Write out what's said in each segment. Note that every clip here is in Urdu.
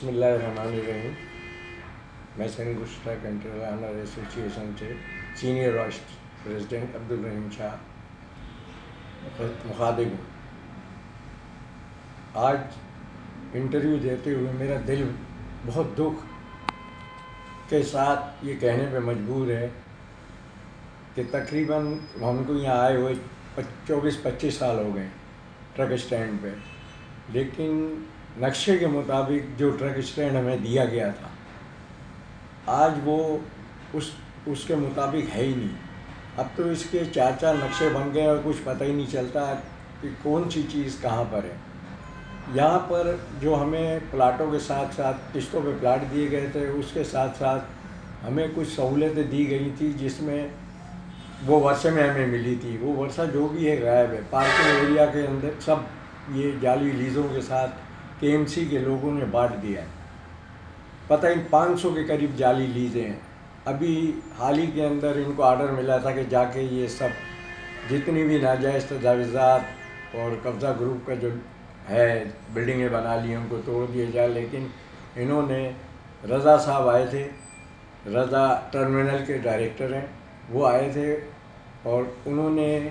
بسم اللہ الرحمن الرحیم. میں سندھ گشتہ کنٹرول آنر ایسوسیشن سے سینئر وائس پریزیڈنٹ عبدالرحیم شاہ مخاطب ہوں. آج انٹرویو دیتے ہوئے میرا دل بہت دکھ کے ساتھ یہ کہنے پہ مجبور ہے کہ تقریباً ہم کو یہاں آئے ہوئے 24-25 سال ہو گئے ٹرک اسٹینڈ پہ، لیکن نقشے کے مطابق جو ٹرک اسٹینڈ ہمیں دیا گیا تھا آج وہ اس کے مطابق ہے ہی نہیں. اب تو اس کے 4 نقشے بن گئے اور کچھ پتہ ہی نہیں چلتا کہ کون سی چیز کہاں پر ہے. یہاں پر جو ہمیں پلاٹوں کے ساتھ ساتھ قسطوں پہ پلاٹ دیے گئے تھے، اس کے ساتھ ساتھ ہمیں کچھ سہولتیں دی گئی تھی جس میں وہ ورثے میں ہمیں ملی تھی. وہ ورثہ جو بھی ہے غائب ہے. پارکنگ ایریا کے اندر سب یہ جعلی لیزوں کے ساتھ KMC کے لوگوں نے بانٹ دیا ہے. پتہ ہی 500 کے قریب جعلی لیزیں ہیں. ابھی حال ہی کے اندر ان کو آرڈر ملا تھا کہ جا کے یہ سب جتنی بھی ناجائز تجاوزات اور قبضہ گروپ کا جو ہے بلڈنگیں بنا لی ہیں ان کو توڑ دیا جائے، لیکن انہوں نے رضا صاحب آئے تھے، رضا ٹرمینل کے ڈائریکٹر ہیں، وہ آئے تھے اور انہوں نے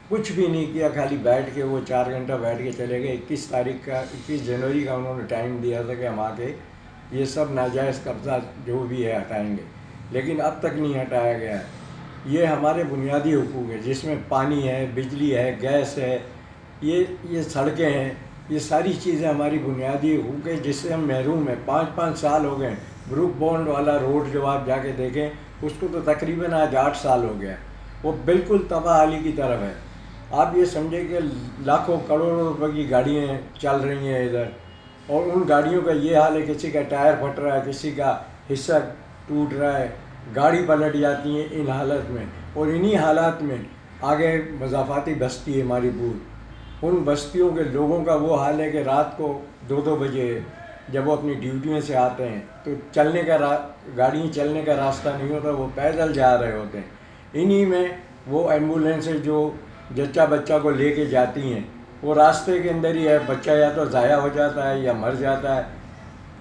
کچھ بھی نہیں کیا، خالی بیٹھ کے وہ 4 گھنٹہ بیٹھ کے چلے گئے. 21 جنوری کا انہوں نے ٹائم دیا تھا کہ ہم آ کے یہ سب ناجائز قبضہ جو بھی ہے ہٹائیں گے، لیکن اب تک نہیں ہٹایا گیا ہے. یہ ہمارے بنیادی حقوق ہیں جس میں پانی ہے، بجلی ہے، گیس ہے، یہ سڑکیں ہیں، یہ ساری چیزیں ہماری بنیادی حقوق ہیں جس سے ہم محروم ہیں. 5 سال ہو گئے. بروک بانڈ والا روڈ جو آپ جا کے دیکھیں اس کو تو تقریباً آج 8 سال ہو گیا. وہ بالکل تباہ حالی کی طرف ہے. آپ یہ سمجھیں کہ لاکھوں کروڑوں روپے کی گاڑیاں چل رہی ہیں ادھر، اور ان گاڑیوں کا یہ حال ہے کسی کا ٹائر پھٹ رہا ہے، کسی کا حصہ ٹوٹ رہا ہے، گاڑی پلٹ جاتی ہیں ان حالت میں. اور انہی حالات میں آگے مضافاتی بستی ہے ہماری پور، ان بستیوں کے لوگوں کا وہ حال ہے کہ رات کو 2 بجے جب وہ اپنی ڈیوٹیوں سے آتے ہیں تو گاڑی چلنے کا راستہ نہیں ہوتا، وہ پیدل جا رہے ہوتے ہیں. انہی میں وہ ایمبولینسیں جو جچہ بچہ کو لے کے جاتی ہیں وہ راستے کے اندر ہی ہے، بچہ یا تو ضائع ہو جاتا ہے یا مر جاتا ہے.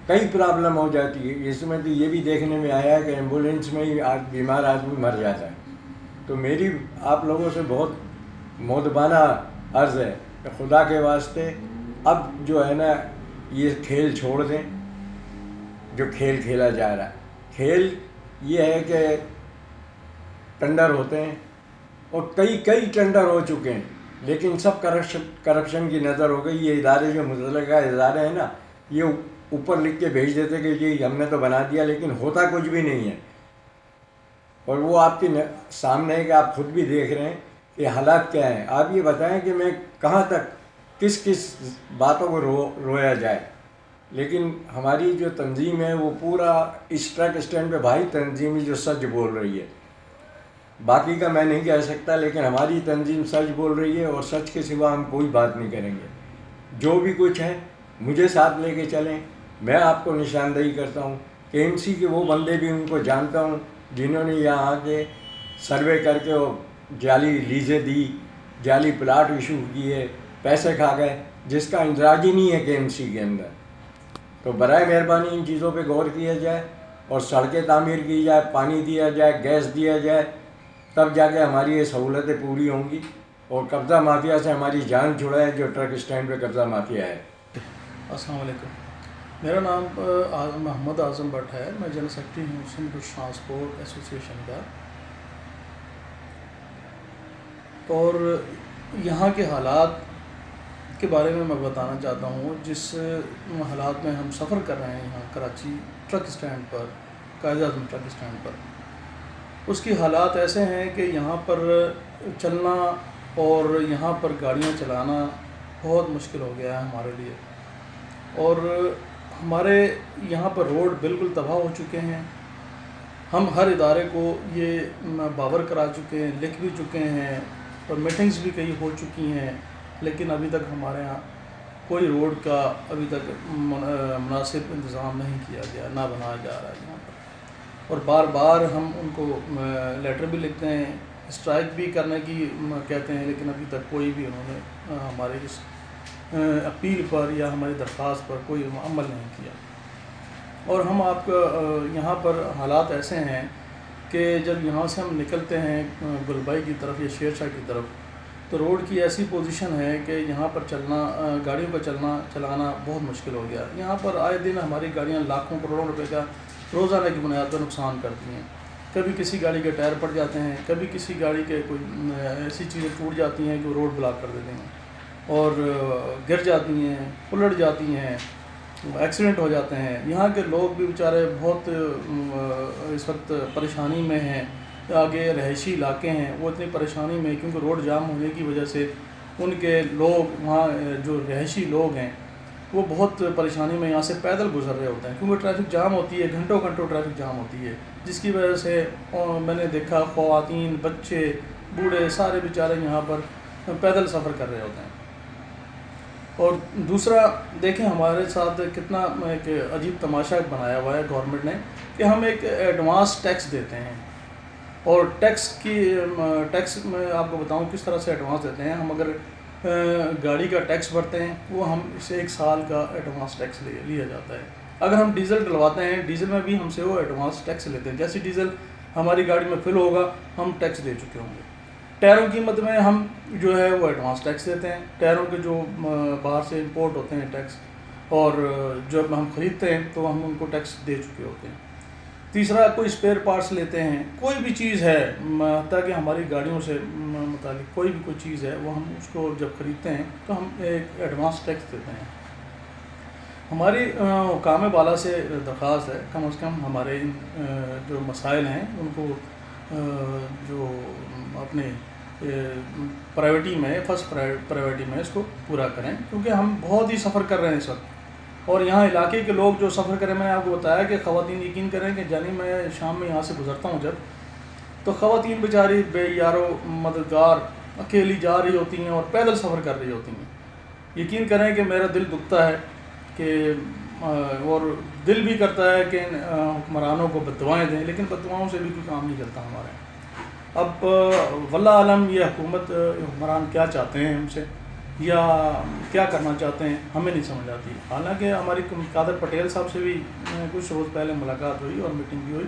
کئی پرابلم ہو جاتی ہے. اس میں تو یہ بھی دیکھنے میں آیا ہے کہ ایمبولینس میں ہی بیمار آدمی مر جاتا ہے. تو میری آپ لوگوں سے بہت مؤدبانہ عرض ہے کہ خدا کے واسطے اب جو ہے نا یہ کھیل چھوڑ دیں جو کھیل کھیلا جا رہا ہے. کھیل یہ ہے کہ ٹینڈر ہوتے ہیں اور کئی ٹینڈر ہو چکے ہیں، لیکن سب کرپشن کی نظر ہو گئی. یہ ادارے جو متعلقہ ادارے ہیں نا، یہ اوپر لکھ کے بھیج دیتے کہ جی ہم نے تو بنا دیا، لیکن ہوتا کچھ بھی نہیں ہے. اور وہ آپ کے سامنے ہے کہ آپ خود بھی دیکھ رہے ہیں کہ حالات کیا ہیں. آپ یہ بتائیں کہ میں کہاں تک کس باتوں کو رویا جائے. لیکن ہماری جو تنظیم ہے وہ پورا اس ٹرک اسٹینڈ پہ بھائی تنظیم جو سچ بول رہی ہے، باقی کا میں نہیں کہہ سکتا، لیکن ہماری تنظیم سچ بول رہی ہے اور سچ کے سوا ہم کوئی بات نہیں کریں گے. جو بھی کچھ ہے مجھے ساتھ لے کے چلیں. میں آپ کو نشاندہی کرتا ہوں. KMC کے وہ بندے بھی ان کو جانتا ہوں جنہوں نے یہاں آ کے سروے کر کے جعلی لیزیں دی، جعلی پلاٹ ایشو کیے، پیسے کھا گئے، جس کا اندراج ہی نہیں ہے KMC کے اندر. تو برائے مہربانی ان چیزوں پہ غور کیا جائے اور سڑکیں تعمیر کی جائے، پانی دیا جائے، گیس دیا جائے، تب جا کے ہماری یہ سہولتیں پوری ہوں گی اور قبضہ مافیا سے ہماری جان چھڑائے جو ٹرک اسٹینڈ پہ قبضہ مافیا ہے. السلام علیکم. میرا نام محمد اعظم بٹ ہے. میں جنرل سیکرٹری ہوں سندھ ٹرانسپورٹ ایسوسیشن کا. اور یہاں کے حالات کے بارے میں بتانا چاہتا ہوں. جس حالات میں ہم سفر کر رہے ہیں یہاں کراچی ٹرک اسٹینڈ پر، قائد اعظم ٹرک اسٹینڈ پر، اس کی حالات ایسے ہیں کہ یہاں پر چلنا اور یہاں پر گاڑیاں چلانا بہت مشکل ہو گیا ہے ہمارے لیے. اور ہمارے یہاں پر روڈ بالکل تباہ ہو چکے ہیں. ہم ہر ادارے کو یہ باور کرا چکے ہیں، لکھ بھی چکے ہیں اور میٹنگز بھی کئی ہو چکی ہیں، لیکن ابھی تک ہمارے ہاں کوئی روڈ کا ابھی تک مناسب انتظام نہیں کیا گیا، نہ بنایا جا رہا ہے یہاں پر. اور بار بار ہم ان کو لیٹر بھی لکھتے ہیں، اسٹرائک بھی کرنے کی کہتے ہیں، لیکن ابھی تک کوئی بھی انہوں نے ہمارے اس اپیل پر یا ہماری درخواست پر کوئی عمل نہیں کیا. اور ہم آپ کا یہاں پر حالات ایسے ہیں کہ جب یہاں سے ہم نکلتے ہیں گلبائی کی طرف یا شیر شاہ کی طرف تو روڈ کی ایسی پوزیشن ہے کہ یہاں پر گاڑیوں کا چلانا بہت مشکل ہو گیا. یہاں پر آئے دن ہماری گاڑیاں لاکھوں کروڑوں روپے کا روزانہ کی بنیاد پر نقصان کرتی ہیں. کبھی کسی گاڑی کے ٹائر پڑ جاتے ہیں, کبھی کسی گاڑی کے کوئی ایسی چیزیں ٹوٹ جاتی ہیں کہ روڈ بلاک کر دیتے ہیں اور گر جاتی ہیں, الٹ جاتی ہیں, ایکسیڈنٹ ہو جاتے ہیں. یہاں کے لوگ بھی بیچارے بہت اس وقت پریشانی میں ہیں. آگے رہائشی علاقے ہیں وہ اتنی پریشانی میں کیونکہ روڈ جام ہونے کی وجہ سے ان کے لوگ وہاں جو رہائشی لوگ ہیں وہ بہت پریشانی میں یہاں سے پیدل گزر رہے ہوتے ہیں کیونکہ ٹریفک جام ہوتی ہے, گھنٹوں ٹریفک جام ہوتی ہے, جس کی وجہ سے میں نے دیکھا خواتین, بچے, بوڑھے سارے بیچارے یہاں پر پیدل سفر کر رہے ہوتے ہیں. اور دوسرا دیکھیں ہمارے ساتھ کتنا ایک عجیب تماشا بنایا ہوا ہے گورنمنٹ نے کہ ہم ایک ایڈوانس ٹیکس دیتے ہیں. اور ٹیکس میں آپ کو بتاؤں کس طرح سے ایڈوانس دیتے ہیں. ہم اگر گاڑی کا ٹیکس بھرتے ہیں وہ ہم اسے 1 سال کا ایڈوانس ٹیکس لیا جاتا ہے. اگر ہم ڈیزل ڈلواتے ہیں ڈیزل میں بھی ہم سے وہ ایڈوانس ٹیکس لیتے ہیں. جیسے ڈیزل ہماری گاڑی میں فل ہوگا ہم ٹیکس دے چکے ہوں گے. ٹائروں کی قیمت میں ہم جو ہے وہ ایڈوانس ٹیکس دیتے ہیں. ٹائروں کے جو باہر سے امپورٹ ہوتے ہیں ٹیکس, اور جب ہم خریدتے ہیں تو ہم ان کو ٹیکس دے چکے ہوتے ہیں. تیسرا کوئی اسپیئر پارٹس لیتے ہیں, کوئی بھی چیز ہے حتیٰ کہ ہماری گاڑیوں سے متعلق کوئی بھی چیز ہے وہ ہم اس کو جب خریدتے ہیں تو ہم ایک ایڈوانس ٹیکس دیتے ہیں. ہماری حکام بالا سے درخواست ہے کم از کم ہمارے جو مسائل ہیں ان کو جو اپنے پرائیویٹی میں فرسٹ پرائیویٹی میں اس کو پورا کریں کیونکہ ہم بہت ہی سفر کر رہے ہیں اس وقت. اور یہاں علاقے کے لوگ جو سفر کریں, میں نے آپ کو بتایا کہ خواتین یقین کریں کہ جانی میں شام میں یہاں سے گزرتا ہوں جب تو خواتین بیچاری بے یارو مددگار اکیلی جا رہی ہوتی ہیں اور پیدل سفر کر رہی ہوتی ہیں. یقین کریں کہ میرا دل دکھتا ہے کہ اور دل بھی کرتا ہے کہ حکمرانوں کو بددعائیں دیں, لیکن بددعاؤں سے بھی کوئی کام نہیں چلتا ہمارے. اب واللہ عالم یہ حکومت حکمران کیا چاہتے ہیں ہم سے یا کیا کرنا چاہتے ہیں ہمیں نہیں سمجھ آتی. حالانکہ ہماری قادر پٹیل صاحب سے بھی کچھ روز پہلے ملاقات ہوئی اور میٹنگ بھی ہوئی.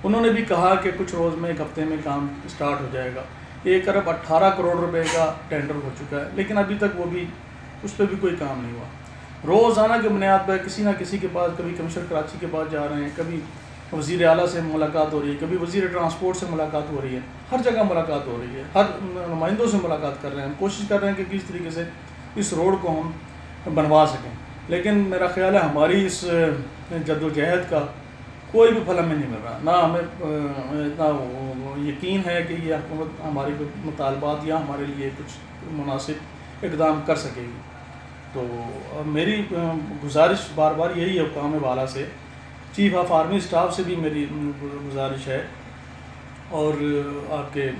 انہوں نے بھی کہا کہ کچھ روز میں 1 ہفتے میں کام سٹارٹ ہو جائے گا. 1 ارب 18 کروڑ روپے کا ٹینڈر ہو چکا ہے, لیکن ابھی تک وہ بھی اس پہ بھی کوئی کام نہیں ہوا. روزانہ کی بنیاد پر کسی نہ کسی کے پاس, کبھی کمشنر کراچی کے پاس جا رہے ہیں, کبھی وزیر اعلیٰ سے ملاقات ہو رہی ہے, کبھی وزیر ٹرانسپورٹ سے ملاقات ہو رہی ہے, ہر جگہ ملاقات ہو رہی ہے, ہر نمائندوں سے ملاقات کر رہے ہیں. ہم کوشش کر رہے ہیں کہ کس طریقے سے اس روڈ کو ہم بنوا سکیں, لیکن میرا خیال ہے ہماری اس جدوجہد کا کوئی بھی پھل ہمیں نہیں مل رہا. نہ ہمیں اتنا یقین ہے کہ یہ حکومت ہمارے مطالبات یا ہمارے لیے کچھ مناسب اقدام کر سکے گی. تو میری گزارش بار بار یہی ہے حکام بالا سے, چیف آف آرمی اسٹاف سے بھی میری گزارش ہے, اور آپ کے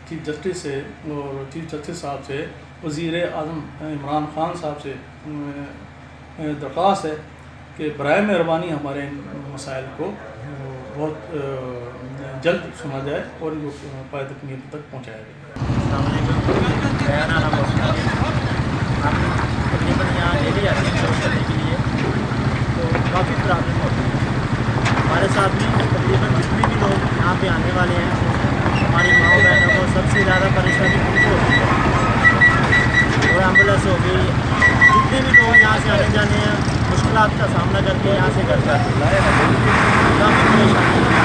چیف جسٹس سے اور چیف جسٹس صاحب سے, وزیر اعظم عمران خان صاحب سے درخواست ہے کہ برائے مہربانی ہمارے مسائل کو بہت جلد سنا جائے اور ان کو پائے تکمیل تک پہنچایا جائے. السلام علیکم. ہم تقریباً یہاں ڈیلی آتے ہیں کروس کرنے کے لیے, تو کافی پرابلم ہوتی ہے ہمارے ساتھ بھی. تقریباً جتنے بھی لوگ یہاں پہ آنے والے ہیں ہماری ماؤں بہنوں کو سب سے زیادہ پریشانی ان کو ہوتی ہے. اور ایمبولینس ہو گئی, جتنے بھی لوگ یہاں سے آنے جانے ہیں مشکلات کا سامنا کر کے یہاں سے کرتے ہیں, کافی پریشانی ہے.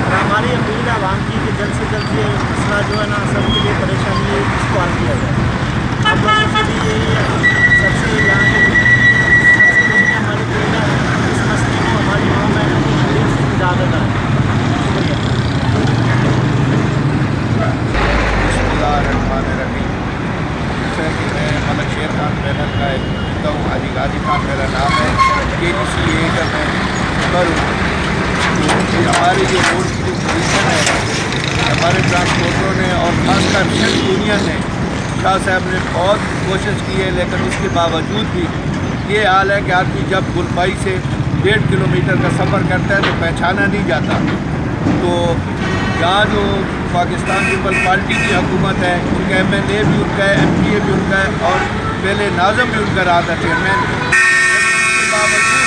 اور ہماری اپیل ہے عوام کی کہ جلد سے جلد یہ مسئلہ جو ہے نا سب کے لیے پریشانی ہے اس کو حل کیا جائے. ہم لوگوں سے بھی یہی ہے سب سے یہاں کے سب سے پہلے ہماری اپیل ہے اس مسئلے کو ہماری ماؤں بہنوں کو شدید سے اجازت ہے. شکریہ. بسم اللہ الرحمن الرحیم. جیسا کہ میں ملک شیر خان پینل کا ایک نمائندہ ہوں, علی غازی خان میرا نام ہے, KDCA کا میں ممبر ہوں. ہماری جو روڈ کی جو پوزیشن ہے ہمارے ٹرانسپورٹروں نے اور خاص کر شیل یونین نے, شاہ صاحب نے بہت کوشش کی ہے, لیکن اس کے باوجود بھی یہ حال ہے کہ آدمی جب گلبائی سے 1.5 کلومیٹر کا سفر کرتا ہے تو پہچانا نہیں جاتا. تو یہاں جو پاکستان پیپل پارٹی کی حکومت ہے, کیونکہ MLA بھی ان کا ہے, MPA بھی ان کا ہے, اور پہلے ناظم بھی ان کا رہا تھا چیئرمین, اس کے باوجود